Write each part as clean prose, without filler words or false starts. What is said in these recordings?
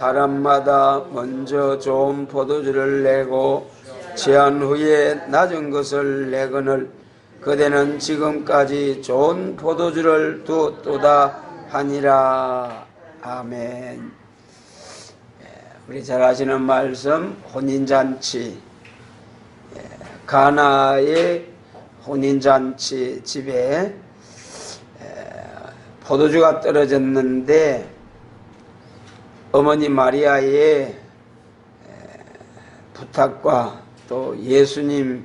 사람마다 먼저 좋은 포도주를 내고 취한 후에 낮은 것을 내거늘 그대는 지금까지 좋은 포도주를 두었도다 하니라. 아멘. 우리 잘 아시는 말씀, 혼인잔치, 가나의 혼인잔치 집에 포도주가 떨어졌는데 어머니 마리아의 부탁과 또 예수님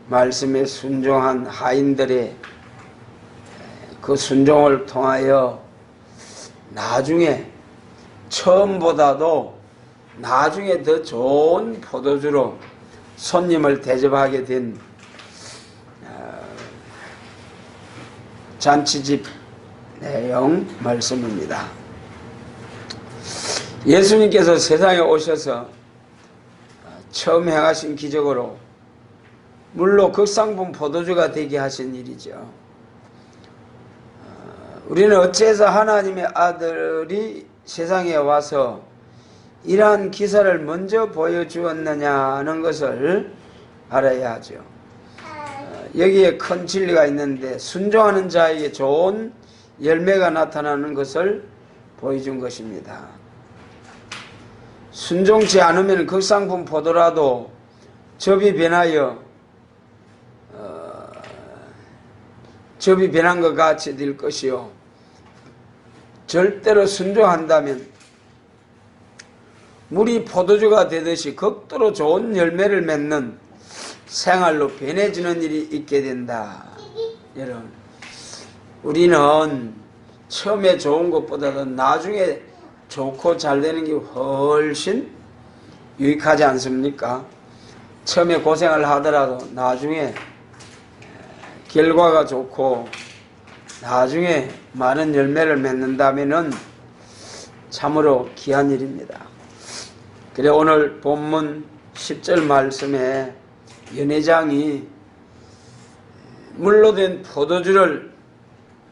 말씀에 순종한 하인들의 그 순종을 통하여 나중에 처음보다도 나중에 더 좋은 포도주로 손님을 대접하게 된 잔치집 내용 말씀입니다. 예수님께서 세상에 오셔서 처음 행하신 기적으로 물로 극상품 포도주가 되게 하신 일이죠. 우리는 어째서 하나님의 아들이 세상에 와서 이러한 기사를 먼저 보여주었느냐는 것을 알아야 하죠. 여기에 큰 진리가 있는데 순종하는 자에게 좋은 열매가 나타나는 것을 보여준 것입니다. 순종치 않으면 극상품 포도라도 접이 변하여 접이 변한 것 같이 될 것이요, 절대로 순종한다면 물이 포도주가 되듯이 극도로 좋은 열매를 맺는 생활로 변해지는 일이 있게 된다. 여러분, 우리는 처음에 좋은 것보다도 나중에 좋고 잘 되는 게 훨씬 유익하지 않습니까? 처음에 고생을 하더라도 나중에 결과가 좋고 나중에 많은 열매를 맺는다면은 참으로 귀한 일입니다. 그래 오늘 본문 10절 말씀에 연회장이 물로 된 포도주를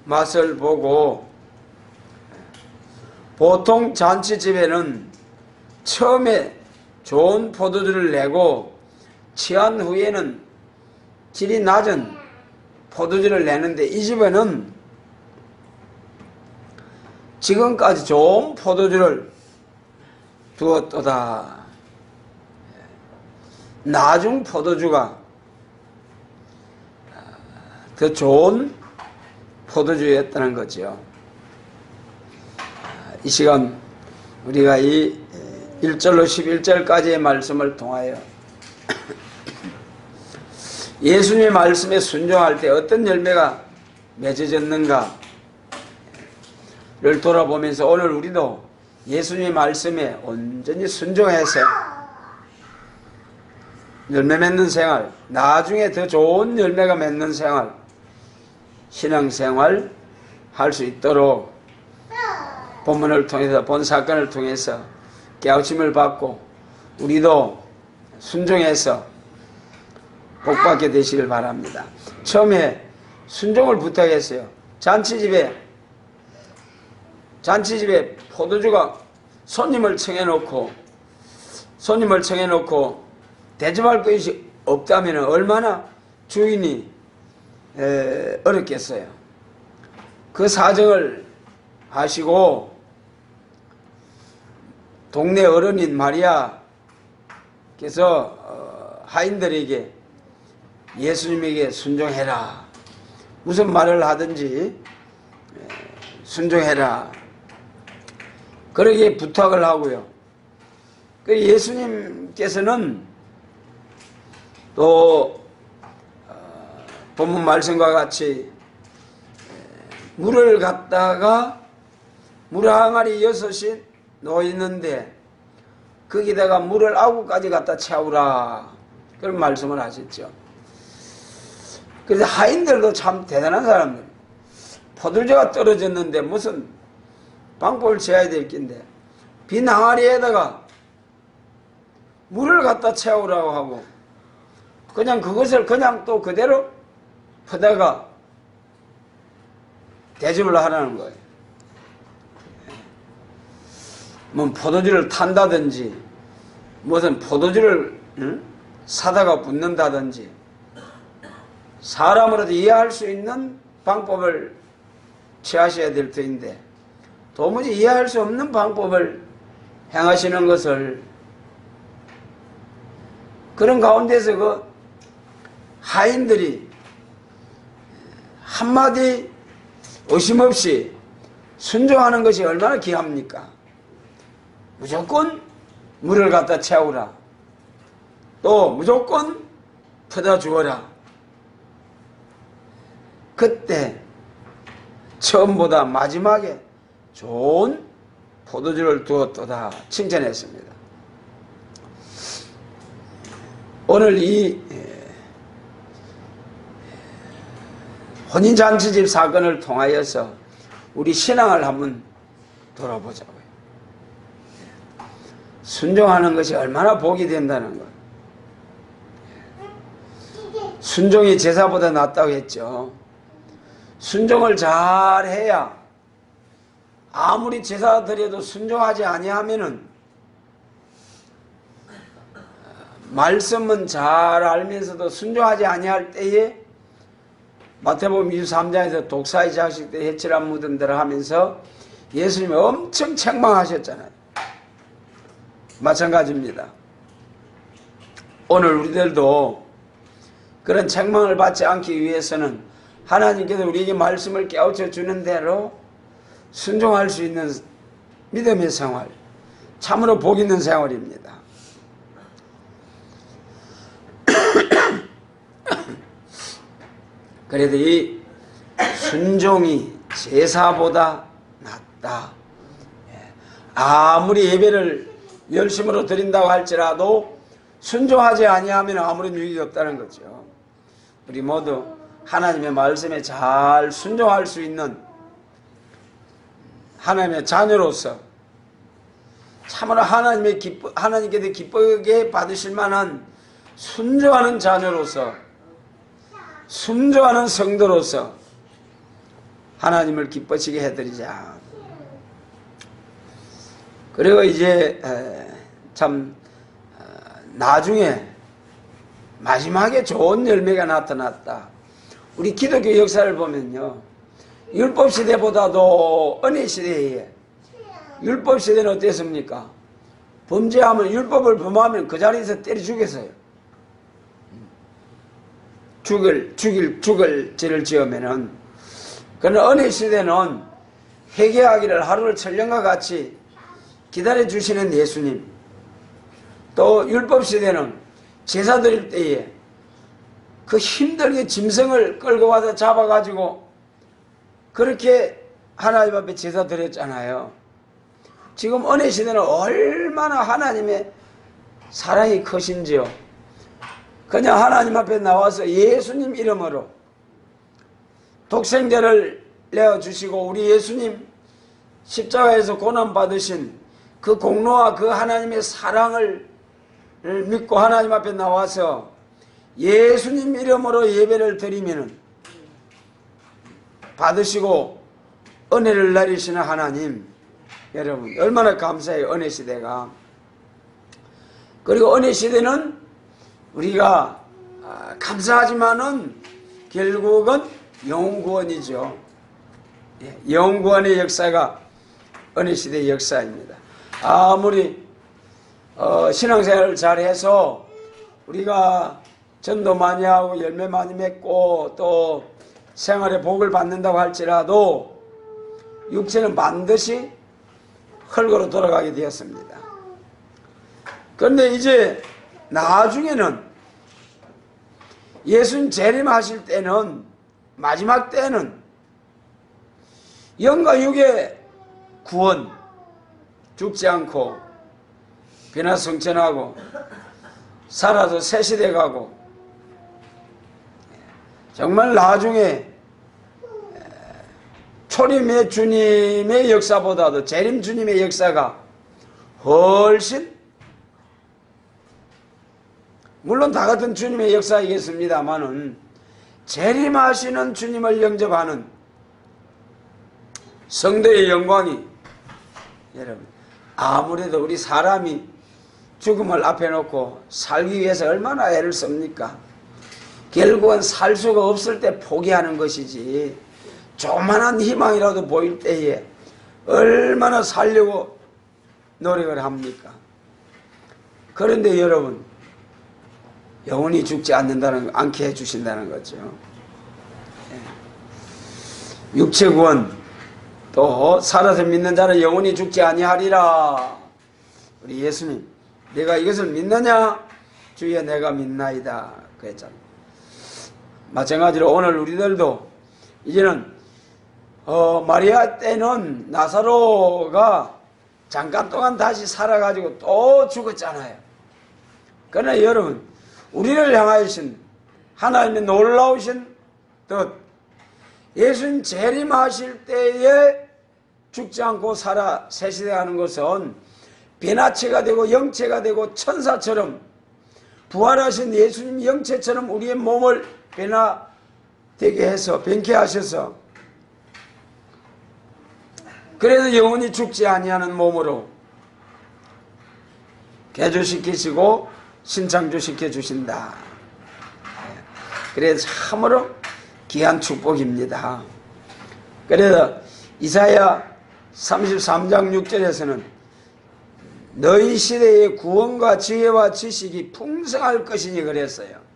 맛을 보고, 보통 잔치집에는 처음에 좋은 포도주를 내고 취한 후에는 질이 낮은 포도주를 내는데 이 집에는 지금까지 좋은 포도주를 두었도다. 나중 포도주가 더 좋은 포도주였다는 거죠. 이 시간 우리가 이 1절로 11절까지의 말씀을 통하여 예수님의 말씀에 순종할 때 어떤 열매가 맺어졌는가를 돌아보면서 오늘 우리도 예수님의 말씀에 온전히 순종해서 열매 맺는 생활, 나중에 더 좋은 열매가 맺는 생활, 신앙생활 할 수 있도록 본문을 통해서, 본 사건을 통해서 깨우침을 받고 우리도 순종해서 복받게 되시길 바랍니다. 처음에 순종을 부탁했어요. 잔치집에 포도주가 손님을 청해놓고 대접할 것이 없다면 얼마나 주인이 어렵겠어요. 그 사정을 하시고 동네 어른인 마리아께서 하인들에게 예수님에게 순종해라, 무슨 말을 하든지 순종해라, 그러게 부탁을 하고요. 그 예수님께서는 또 본문 말씀과 같이 물을 갖다가 물 항아리 6이 놓이는데 거기다가 물을 9가지 갖다 채우라, 그런 말씀을 하셨죠. 그래서 하인들도 참 대단한 사람들, 포도주가 떨어졌는데 무슨 방법을 취해야 될 낀데 빈 항아리에다가 물을 갖다 채우라고 하고 그냥 그것을 그냥 또 그대로 퍼다가 대접을 하라는 거예요. 뭐 포도주를 탄다든지 무슨 포도주를 사다가 붓는다든지 사람으로도 이해할 수 있는 방법을 취하셔야 될 터인데 도무지 이해할 수 없는 방법을 행하시는 것을 그런 가운데서 그 하인들이 한마디 의심 없이 순종하는 것이 얼마나 귀합니까? 무조건 물을 갖다 채우라. 또 무조건 퍼다 주어라. 그때 처음보다 마지막에 좋은 포도주를 두었도다 칭찬했습니다. 오늘 이 혼인잔치집 사건을 통하여서 우리 신앙을 한번 돌아보자고요. 순종하는 것이 얼마나 복이 된다는 것. 순종이 제사보다 낫다고 했죠. 순종을 잘해야 아무리 제사 드려도 순종하지 아니하면은 말씀은 잘 알면서도 순종하지 아니할 때에 마태복음 23장에서 독사의 자식들 해칠한 무덤들을 하면서 예수님이 엄청 책망하셨잖아요. 마찬가지입니다. 오늘 우리들도 그런 책망을 받지 않기 위해서는 하나님께서 우리에게 말씀을 깨우쳐 주는 대로 순종할 수 있는 믿음의 생활, 참으로 복 있는 생활입니다. 그래도 이 순종이 제사보다 낫다. 아무리 예배를 열심으로 드린다고 할지라도 순종하지 아니하면 아무런 유익이 없다는 거죠. 우리 모두 하나님의 말씀에 잘 순종할 수 있는 하나님의 자녀로서 참으로 하나님께서 기쁘게 받으실 만한 순종하는 자녀로서 순종하는 성도로서 하나님을 기뻐지게 해드리자. 그리고 이제 참 나중에 마지막에 좋은 열매가 나타났다. 우리 기독교 역사를 보면요, 율법시대보다도 은혜시대에, 율법시대는 어땠습니까? 범죄하면, 율법을 범하면 그 자리에서 때려 죽였어요. 죽을 죄를 지으면은. 그러나 은혜시대는 회개하기를 하루를 천년과 같이 기다려주시는 예수님, 또 율법시대는 제사 드릴 때에 그 힘들게 짐승을 끌고 와서 잡아가지고 그렇게 하나님 앞에 제사 드렸잖아요. 지금 은혜시대는 얼마나 하나님의 사랑이 크신지요. 그냥 하나님 앞에 나와서 예수님 이름으로 독생자를 내어주시고 우리 예수님 십자가에서 고난받으신 그 공로와 그 하나님의 사랑을 믿고 하나님 앞에 나와서 예수님 이름으로 예배를 드리면 받으시고 은혜를 내리시는 하나님, 여러분 얼마나 감사해요. 은혜시대가. 그리고 은혜시대는 우리가 감사하지만은 결국은 영구원이죠. 영구원의 역사가 은혜시대의 역사입니다. 아무리 신앙생활을 잘해서 우리가 전도 많이 하고 열매 많이 맺고 또 생활에 복을 받는다고 할지라도 육체는 반드시 흙으로 돌아가게 되었습니다. 그런데 이제 나중에는 예수님 재림하실 때는, 마지막 때는 영과 육의 구원, 죽지 않고 변화성천하고 살아서 새 시대 가고, 정말 나중에 초림의 주님의 역사보다도 재림 주님의 역사가 훨씬, 물론 다 같은 주님의 역사이겠습니다마는 재림하시는 주님을 영접하는 성도의 영광이 여러분 아무래도 우리 사람이 죽음을 앞에 놓고 살기 위해서 얼마나 애를 씁니까? 결국은 살 수가 없을 때 포기하는 것이지, 조그만한 희망이라도 보일 때에 얼마나 살려고 노력을 합니까? 그런데 여러분, 영원히 죽지 않게 해주신다는 거죠. 육체 구원, 또 살아서 믿는 자는 영원히 죽지 아니하리라. 우리 예수님, 내가 이것을 믿느냐? 주여 내가 믿나이다 그랬잖아요. 마찬가지로 오늘 우리들도 이제는 마리아 때는 나사로가 잠깐 동안 다시 살아가지고 또 죽었잖아요. 그러나 여러분, 우리를 향하신 하나님의 놀라우신 뜻, 예수님 재림하실 때에 죽지 않고 살아 새시대하는 것은 변화체가 되고 영체가 되고 천사처럼 부활하신 예수님 영체처럼 우리의 몸을 변화되게 해서 변케 하셔서, 그래서 영원히 죽지 아니하는 몸으로 개조시키시고 신창조시켜 주신다. 그래서 참으로 귀한 축복입니다. 그래서 이사야 33장 6절에서는 너희 시대에 구원과 지혜와 지식이 풍성할 것이니 그랬어요.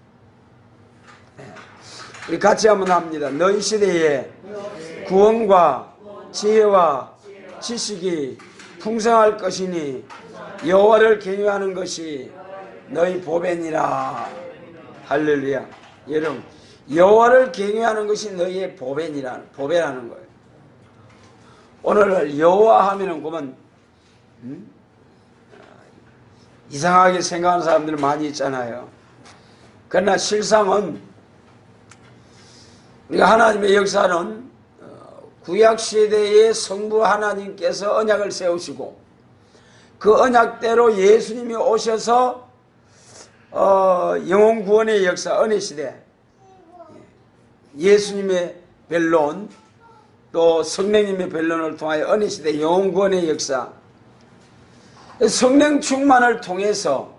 우리 같이 한번 합니다. 너희 시대에 구원과 지혜와 지식이 풍성할 것이니 여호와를 경외하는 것이 너희 보배니라. 할렐루야. 여러분, 여호와를 경외하는 것이 너희의 보배라는 거예요. 오늘 여호와 하면은 그만 이상하게 생각하는 사람들 많이 있잖아요. 그러나 실상은 우리가 하나님의 역사는 구약시대의 성부 하나님께서 언약을 세우시고 그 언약대로 예수님이 오셔서 영혼 구원의 역사, 은혜시대, 예수님의 변론, 또 성령님의 변론을 통하여 은혜시대 영혼 구원의 역사, 성령 충만을 통해서,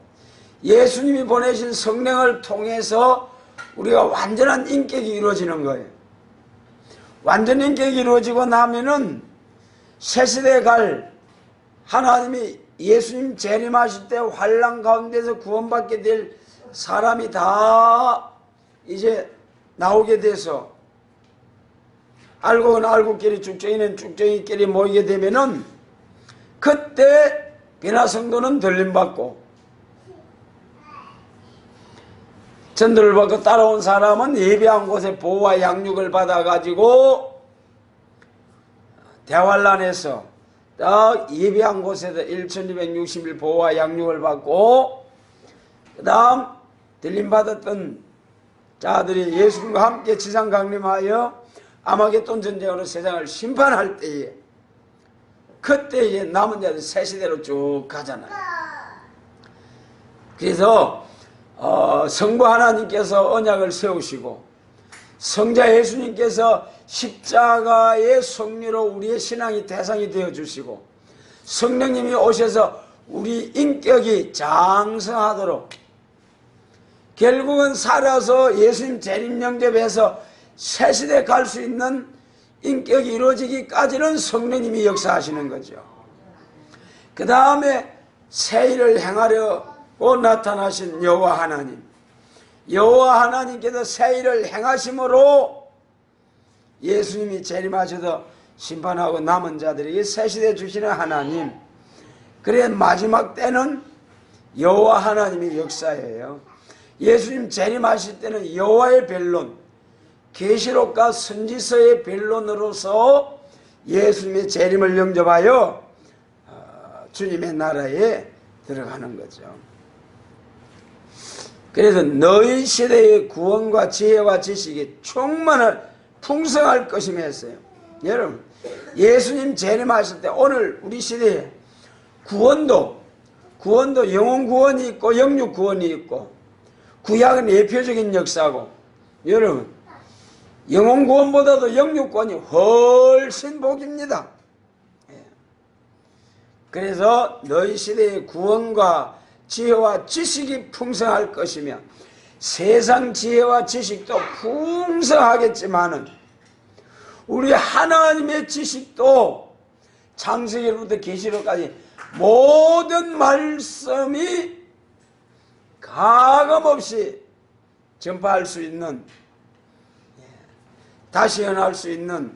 예수님이 보내신 성령을 통해서 우리가 완전한 인격이 이루어지는 거예요. 완전 인격이 이루어지고 나면은 새시대에 갈 하나님이 예수님 재림하실 때 환난 가운데서 구원받게 될 사람이 다 이제 나오게 돼서, 알고는 알고끼리 쭉정이는 쭉정이끼리 모이게 되면은 그때 변화 성도는 들림받고, 전도를 받고 따라온 사람은 예배한 곳에 보호와 양육을 받아가지고 대환란에서 딱 예배한 곳에서 1260일 보호와 양육을 받고, 그 다음 들림받았던 자들이 예수님과 함께 지상 강림하여 아마겟돈 전쟁으로 세상을 심판할 때에, 그때 이제 남은 자들 새 시대로 쭉 가잖아요. 그래서 성부 하나님께서 언약을 세우시고 성자 예수님께서 십자가의 성리로 우리의 신앙이 대상이 되어주시고 성령님이 오셔서 우리 인격이 장성하도록, 결국은 살아서 예수님 재림 영접해서 새시대 갈 수 있는 인격이 이루어지기까지는 성령님이 역사하시는 거죠. 그 다음에 새 일을 행하려고 나타나신 여호와 하나님, 여호와 하나님께서 새 일을 행하심으로 예수님이 재림하셔서 심판하고 남은 자들에게 새 시대 주시는 하나님, 그래 마지막 때는 여호와 하나님의 역사예요. 예수님 재림하실 때는 여호와의 변론, 계시록과 선지서의 변론으로서 예수님의 재림을 영접하여 주님의 나라에 들어가는 거죠. 그래서 너희 시대의 구원과 지혜와 지식이 충만한 풍성할 것이며 했어요. 여러분, 예수님 재림하실 때 오늘 우리 시대에 구원도 영혼 구원이 있고 영육 구원이 있고, 구약은 예표적인 역사고, 여러분 영혼 구원보다도 영육 구원이 훨씬 복입니다. 그래서 너희 시대의 구원과 지혜와 지식이 풍성할 것이며 세상 지혜와 지식도 풍성하겠지만은 우리 하나님의 지식도 창세기로부터 계시록까지 모든 말씀이 가감없이 전파할 수 있는, 다시 현할 수 있는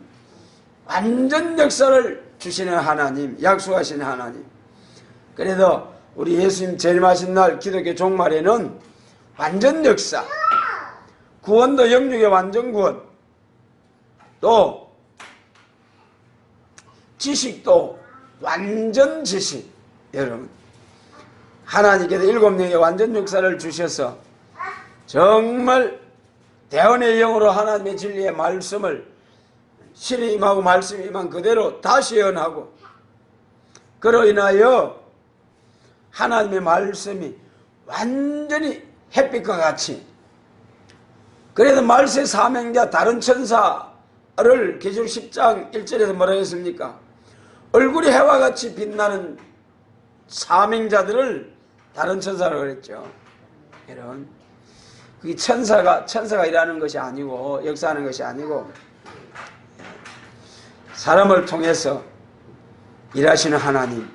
완전 역사를 주시는 하나님, 약속하시는 하나님. 그래서 우리 예수님 재림하신 날 기독교 종말에는 완전 역사, 구원도 영육의 완전 구원, 또 지식도 완전 지식. 여러분, 하나님께서 7명의 완전 역사를 주셔서 정말 대언의 영으로 하나님의 진리의 말씀을 신이 임하고 말씀이 임한 그대로 다시 예언하고, 그로 인하여 하나님의 말씀이 완전히 햇빛과 같이, 그래서 말세 사명자 다른 천사를 계시록 10장 1절에서 뭐라고 했습니까? 얼굴이 해와 같이 빛나는 사명자들을 다른 천사라고 그랬죠. 여러분, 그게 천사가 일하는 것이 아니고 역사하는 것이 아니고 사람을 통해서 일하시는 하나님.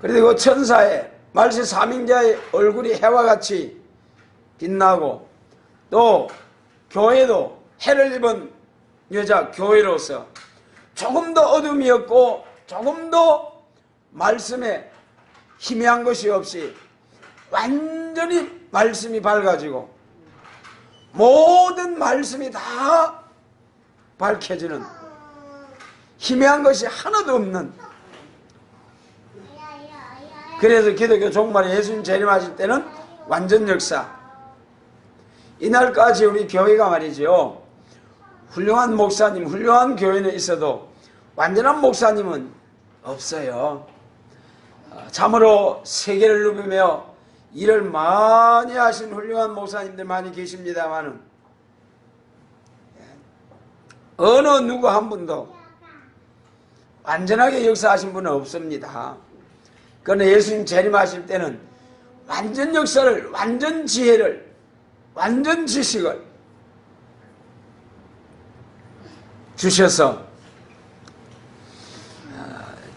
그리고 그 천사의 말세 사명자의 얼굴이 해와 같이 빛나고, 또 교회도 해를 입은 여자 교회로서 조금도 어둠이 없고 조금도 말씀에 희미한 것이 없이 완전히 말씀이 밝아지고 모든 말씀이 다 밝혀지는, 희미한 것이 하나도 없는. 그래서 기독교 종말에 예수님 재림하실 때는 완전 역사. 이날까지 우리 교회가 말이죠, 훌륭한 목사님, 훌륭한 교회는 있어도 완전한 목사님은 없어요. 참으로 세계를 누비며 일을 많이 하신 훌륭한 목사님들 많이 계십니다만은 어느 누구 한 분도 완전하게 역사하신 분은 없습니다. 그러나 예수님 재림하실 때는 완전 역사를, 완전 지혜를, 완전 지식을 주셔서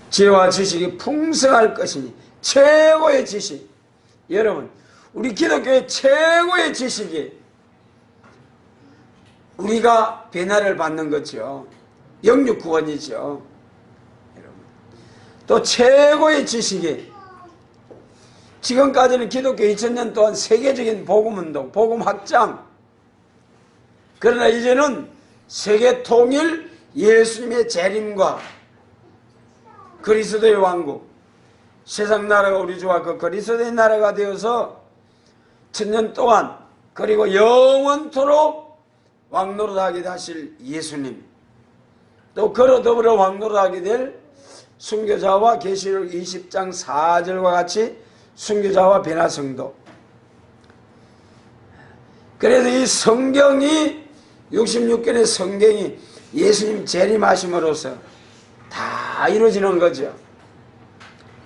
지혜와 지식이 풍성할 것이니, 최고의 지식. 여러분, 우리 기독교의 최고의 지식이 우리가 변화를 받는 거죠. 영육 구원이죠. 여러분, 또 최고의 지식이 지금까지는 기독교 2000년 동안 세계적인 복음운동, 복음 확장. 그러나 이제는 세계 통일, 예수님의 재림과 그리스도의 왕국, 세상 나라가 우리 주와 그 그리스도의 나라가 되어서 1000년 동안 그리고 영원토록 왕노릇하게 하실 예수님, 또 그로 더불어 왕노릇하게 될 순교자와 계시록 20장 4절과 같이 순교자와 변화성도. 그래서 이 성경이 66권의 성경이 예수님 재림하심으로써 다 이루어지는 거죠.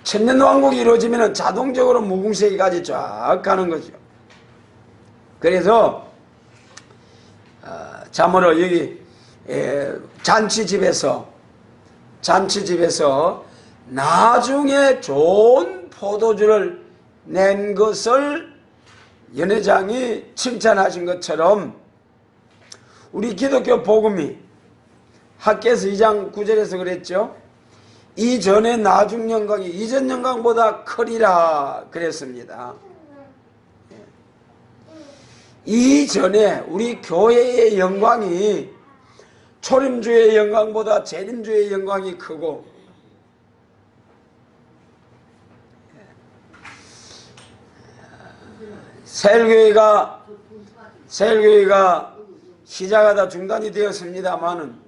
천년왕국이 이루어지면 자동적으로 무궁세기까지 쫙 가는 거죠. 그래서 참으로 여기 잔치집에서 나중에 좋은 포도주를 낸 것을 연회장이 칭찬하신 것처럼 우리 기독교 복음이 학개서 2장 9절에서 그랬죠. 이전의 나중 영광이 이전 영광보다 크리라 그랬습니다. 이전에 우리 교회의 영광이 초림주의 영광보다 재림주의 영광이 크고, 세일교회가 시작하다 중단이 되었습니다마는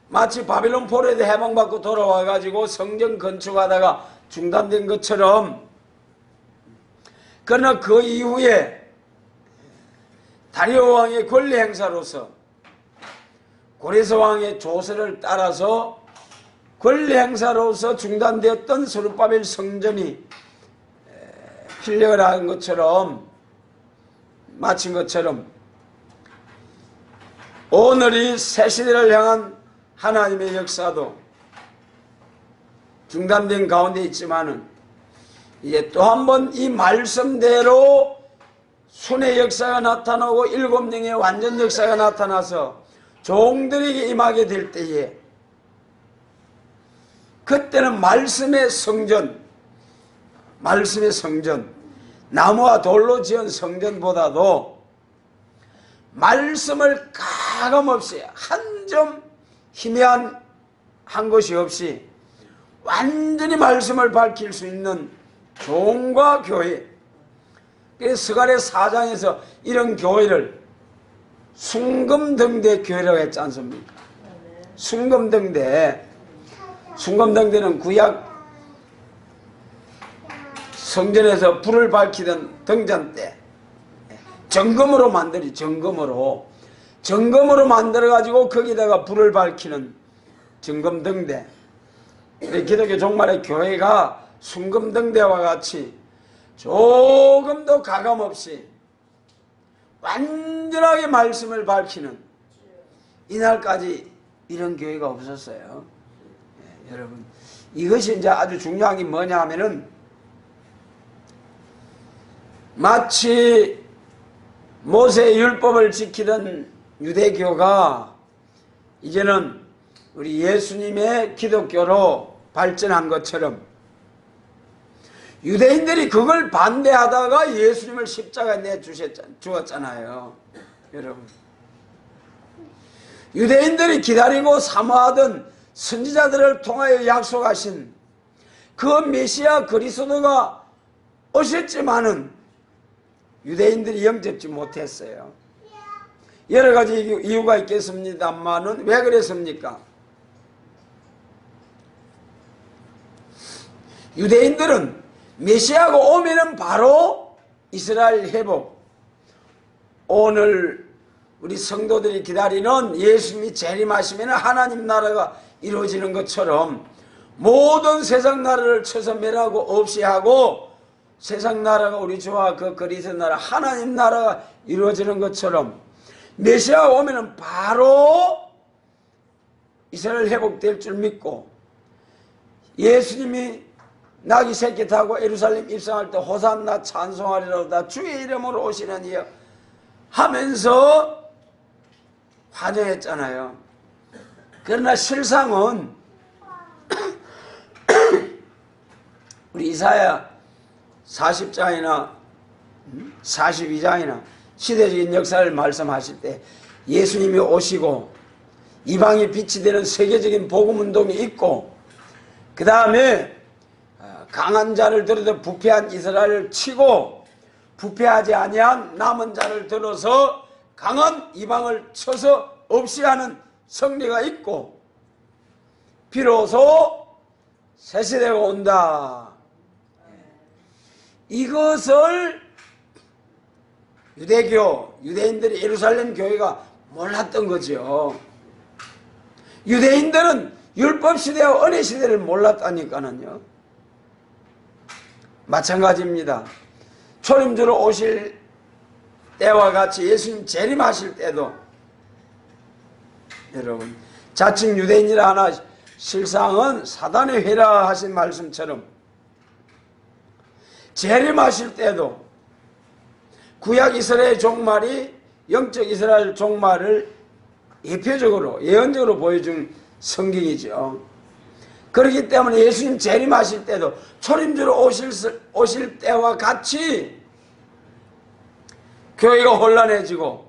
마치 바빌론 포로에서 해방받고 돌아와가지고 성전 건축하다가 중단된 것처럼, 그러나 그 이후에 다리오 왕의 권리 행사로서 고레스 왕의 조서를 따라서 권리 행사로서 중단되었던 스룹바벨 성전이 필력을 한 것처럼 마친 것처럼 오늘이 새 시대를 향한 하나님의 역사도 중단된 가운데 있지만은 이제 또 한 번 이 말씀대로 순의 역사가 나타나고 7명의 완전 역사가 나타나서 종들에게 임하게 될 때에 그때는 말씀의 성전, 나무와 돌로 지은 성전보다도 말씀을 가감없이 한 점 희미한 한 것이 없이 완전히 말씀을 밝힐 수 있는 종과 교회. 그래서 스가랴 4장에서 이런 교회를 순금등대 교회라고 했지 않습니까? 순금등대는 구약 성전에서 불을 밝히던 등잔대, 정금으로 만들어가지고 거기다가 불을 밝히는 정금등대. 기독교 종말의 교회가 순금등대와 같이 조금도 가감없이 완전하게 말씀을 밝히는 이날까지 이런 교회가 없었어요. 여러분, 이것이 이제 아주 중요한 게 뭐냐 하면은 마치 모세의 율법을 지키던 유대교가 이제는 우리 예수님의 기독교로 발전한 것처럼 유대인들이 그걸 반대하다가 예수님을 십자가에 내주었잖아요. 여러분, 유대인들이 기다리고 사모하던 선지자들을 통하여 약속하신 그 메시아 그리스도가 오셨지만은 유대인들이 영접지 못했어요. 여러 가지 이유가 있겠습니다만은 왜 그랬습니까? 유대인들은 메시아가 오면은 바로 이스라엘 회복, 오늘 우리 성도들이 기다리는 예수님이 재림하시면 하나님 나라가 이루어지는 것처럼 모든 세상 나라를 쳐서 멸하고 없이 하고 세상 나라가 우리 주와 그 그리스도 나라 하나님 나라가 이루어지는 것처럼 메시아가 오면은 바로 이스라엘 회복될 줄 믿고 예수님이 나귀 새끼 타고 예루살렘 입성할 때 호산나 찬송하리로다 주의 이름으로 오시는 이여 하면서 환영했잖아요. 그러나 실상은 우리 이사야 40장이나 42장이나 시대적인 역사를 말씀하실 때 예수님이 오시고 이방의 빛이 되는 세계적인 복음운동이 있고 그 다음에 강한 자를 들어도 부패한 이스라엘을 치고 부패하지 아니한 남은 자를 들어서 강한 이방을 쳐서 없이 하는 성리가 있고 비로소 새 시대가 온다. 이것을 유대인들이 예루살렘 교회가 몰랐던 거죠. 유대인들은 율법 시대와 은혜 시대를 몰랐다니까는요. 마찬가지입니다. 초림주로 오실 때와 같이 예수님 재림하실 때도 여러분 자칭 유대인이라 하나 실상은 사단의 회라 하신 말씀처럼 재림하실 때도 구약 이스라엘 종말이 영적 이스라엘 종말을 예언적으로 보여준 성경이죠. 그렇기 때문에 예수님 재림하실 때도 초림주로 오실 때와 같이 교회가 혼란해지고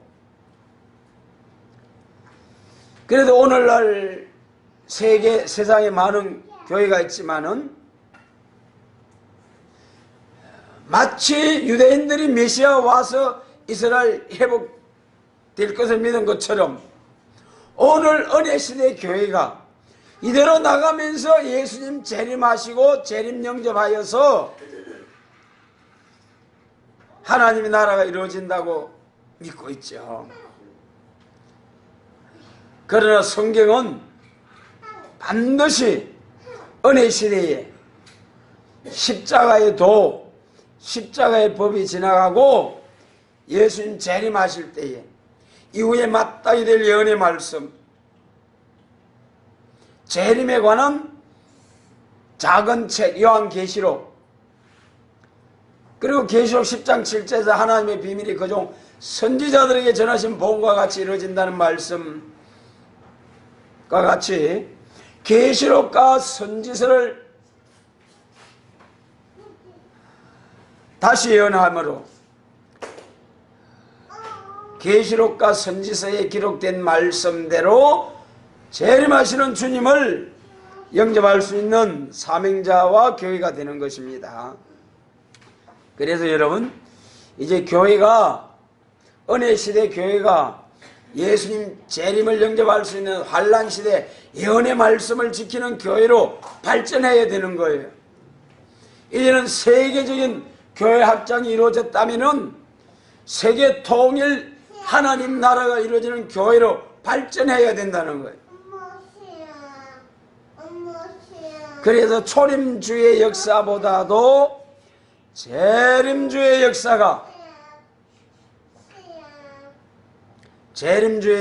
그래도 오늘날 세상에 많은 교회가 있지만은 마치 유대인들이 메시아 와서 이스라엘 회복될 것을 믿은 것처럼 오늘 은혜 시대의 교회가 이대로 나가면서 예수님 재림하시고 재림 영접하여서 하나님의 나라가 이루어진다고 믿고 있죠. 그러나 성경은 반드시 은혜 시대에 십자가의 도, 십자가의 법이 지나가고 예수님 재림하실 때에 이후에 마땅히 될 예언의 말씀, 재림에 관한 작은 책 요한계시록, 그리고 계시록 10장 7절에서 하나님의 비밀이 그종 선지자들에게 전하신 복음과 같이 이루어진다는 말씀과 같이 계시록과 선지서를 다시 예언함으로 계시록과 선지서에 기록된 말씀대로 재림하시는 주님을 영접할 수 있는 사명자와 교회가 되는 것입니다. 그래서 여러분, 이제 교회가, 은혜 시대 교회가 예수님 재림을 영접할 수 있는 환난 시대 예언의 말씀을 지키는 교회로 발전해야 되는 거예요. 이제는 세계적인 교회 확장이 이루어졌다면은 세계 통일 하나님 나라가 이루어지는 교회로 발전해야 된다는 거예요. 그래서 초림주의 역사보다도 재림주의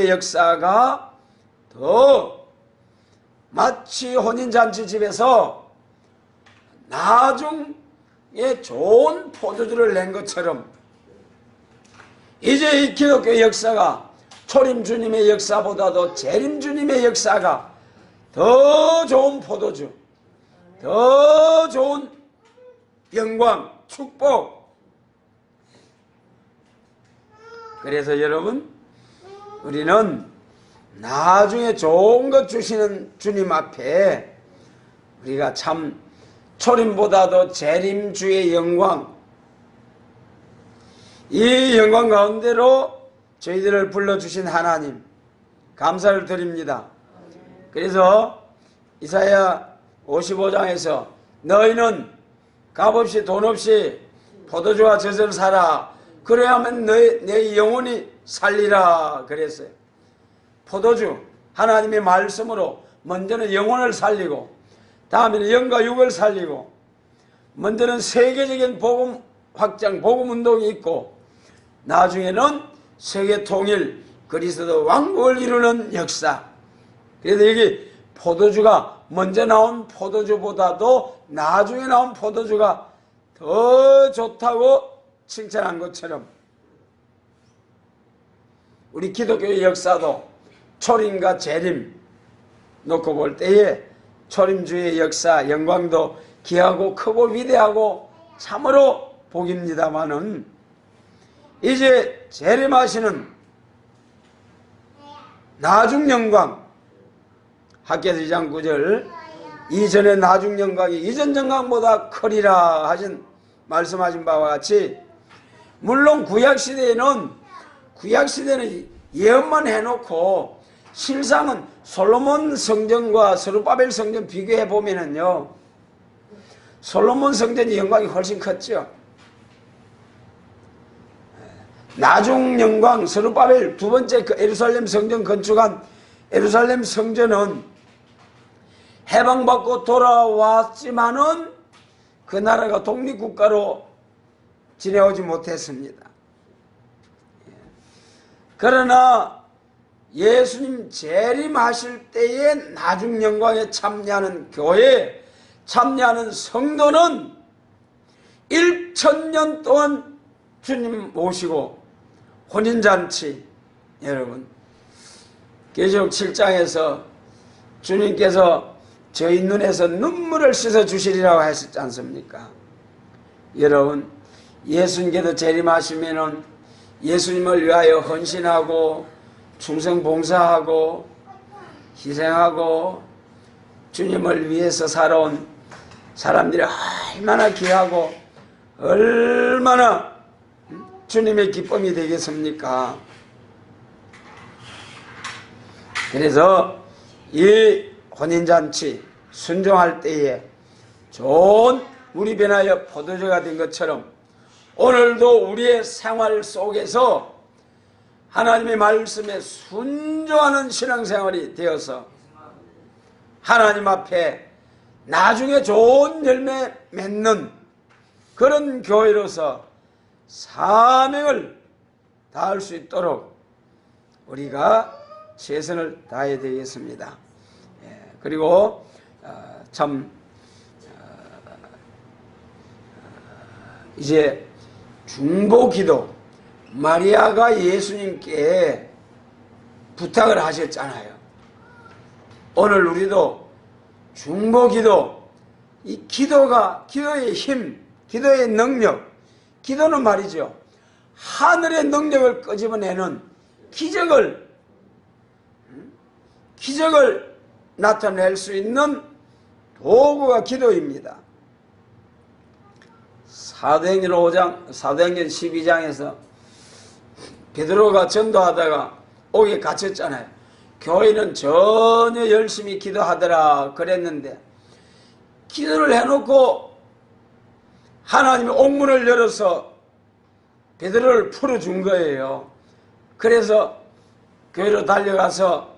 역사가 더 마치 혼인잔치 집에서 나중에 좋은 포도주를 낸 것처럼 이제 이 기독교의 역사가 초림주님의 역사보다도 재림주님의 역사가 더 좋은 포도주, 더 좋은 영광, 축복. 그래서 여러분, 우리는 나중에 좋은 것 주시는 주님 앞에 우리가 참 초림보다도 재림주의 영광, 이 영광 가운데로 저희들을 불러주신 하나님 감사를 드립니다. 그래서 이사야 55장에서 너희는 값없이 돈 없이 포도주와 젖을 사라. 그래야만 내 영혼이 살리라 그랬어요. 포도주, 하나님의 말씀으로 먼저는 영혼을 살리고 다음에는 영과 육을 살리고 먼저는 세계적인 복음 확장, 복음 운동이 있고 나중에는 세계 통일, 그리스도 왕국을 이루는 역사. 그래서 여기 포도주가 먼저 나온 포도주보다도 나중에 나온 포도주가 더 좋다고 칭찬한 것처럼 우리 기독교의 역사도 초림과 재림 놓고 볼 때에 초림주의 역사, 영광도 귀하고 크고 위대하고 참으로 복입니다마는 이제 재림하시는 나중 영광, 학개서 2장 9절 이전의 나중 영광이 이전 영광보다 크리라 하신 말씀하신 바와 같이 물론 구약시대는 예언만 해놓고 실상은 솔로몬 성전과 스룹바벨 성전 비교해 보면은요 솔로몬 성전의 영광이 훨씬 컸죠. 나중 영광 스룹바벨 두 번째 예루살렘 성전 건축한 예루살렘 성전은 해방받고 돌아왔지만은 그 나라가 독립국가로 지내오지 못했습니다. 그러나 예수님 재림하실 때에 나중 영광에 참여하는 교회, 참여하는 성도는 1000년 동안 주님 모시고 혼인잔치, 여러분 계시록 7장에서 주님께서 저희 눈에서 눈물을 씻어 주시리라고 하셨지 않습니까? 여러분 예수님께서 재림하시면은 예수님을 위하여 헌신하고 충성 봉사하고 희생하고 주님을 위해서 살아온 사람들이 얼마나 귀하고 얼마나 주님의 기쁨이 되겠습니까? 그래서 이 혼인잔치 순종할 때에 좋은 우리 변하여 포도주가 된 것처럼 오늘도 우리의 생활 속에서 하나님의 말씀에 순종하는 신앙생활이 되어서 하나님 앞에 나중에 좋은 열매 맺는 그런 교회로서 사명을 다할 수 있도록 우리가 최선을 다해야 되겠습니다. 그리고 참 이제 중보기도, 마리아가 예수님께 부탁을 하셨잖아요. 오늘 우리도 중보기도, 이 기도가, 기도의 힘, 기도의 능력, 기도는 말이죠, 하늘의 능력을 끄집어내는 기적을 나타낼 수 있는 도구가 기도입니다. 사도행전 5장, 사도행전 12장에서 베드로가 전도하다가 옥에 갇혔잖아요. 교회는 전혀 열심히 기도하더라 그랬는데, 기도를 해놓고 하나님이 옥문을 열어서 베드로를 풀어준 거예요. 그래서 교회로 달려가서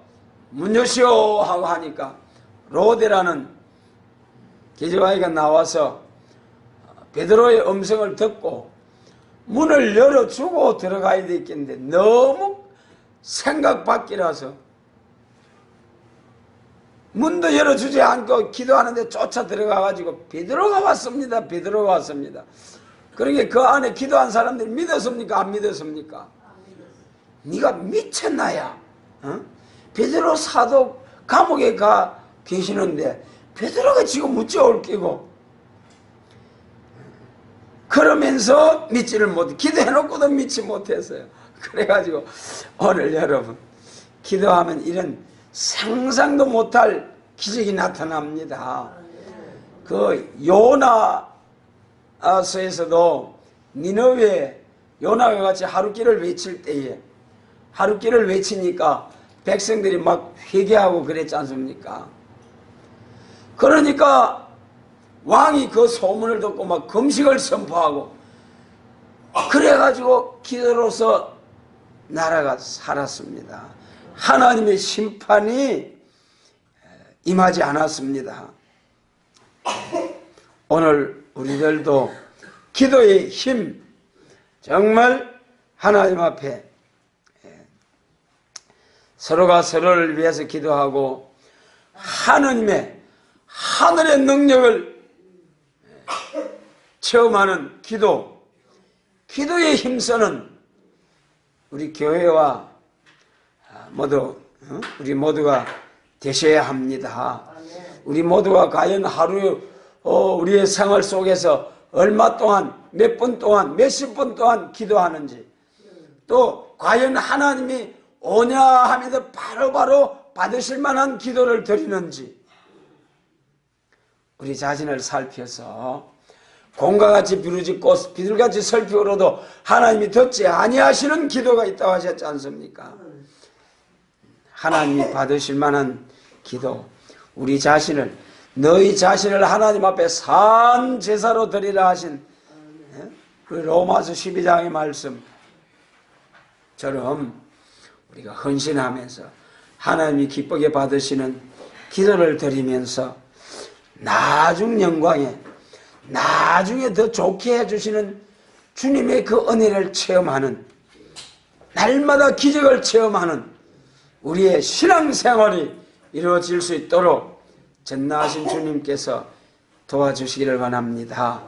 문 여시오 하고 하니까 로데라는 기적아이가 나와서 베드로의 음성을 듣고 문을 열어주고 들어가야 되겠는데 너무 생각 밖이라서 문도 열어주지 않고 기도하는데 쫓아 들어가가지고 베드로가 왔습니다. 베드로가 왔습니다. 그러니까 그 안에 기도한 사람들이 믿었습니까? 안 믿었습니까? 네가 미쳤나야? 어? 베드로 사도 감옥에 가 계시는데 베드로가 지금 무찌올 끼고 그러면서 믿지를 못해. 기도해놓고도 믿지 못했어요. 그래가지고 오늘 여러분 기도하면 이런 상상도 못할 기적이 나타납니다. 그 요나서에서도 니느웨 요나가 같이 하루길을 외칠 때에 하루길을 외치니까 백성들이 막 회개하고 그랬지 않습니까? 그러니까 왕이 그 소문을 듣고 막 금식을 선포하고 그래가지고 기도로서 나라가 살았습니다. 하나님의 심판이 임하지 않았습니다. 오늘 우리들도 기도의 힘, 정말 하나님 앞에 서로가 서로를 위해서 기도하고 하느님의 하늘의 능력을 체험하는 기도, 기도에 힘쓰는 우리 교회와 우리 모두가 되셔야 합니다. 우리 모두가 과연 하루 우리의 생활 속에서 얼마 동안, 몇 분 동안, 몇십 분 동안 기도하는지, 또 과연 하나님이 오냐 하면서 바로바로 받으실 만한 기도를 드리는지 우리 자신을 살펴서 공과 같이 비루짖고 비둘같이 슬피우러도 하나님이 듣지 아니하시는 기도가 있다고 하셨지 않습니까? 하나님이 받으실 만한 기도, 우리 자신을, 너희 자신을 하나님 앞에 산 제사로 드리라 하신 그 로마서 12장의 말씀처럼 우리가 헌신하면서 하나님이 기쁘게 받으시는 기도를 드리면서 나중 영광에, 나중에 더 좋게 해주시는 주님의 그 은혜를 체험하는, 날마다 기적을 체험하는 우리의 신앙생활이 이루어질 수 있도록 전능하신 주님께서 도와주시기를 원합니다.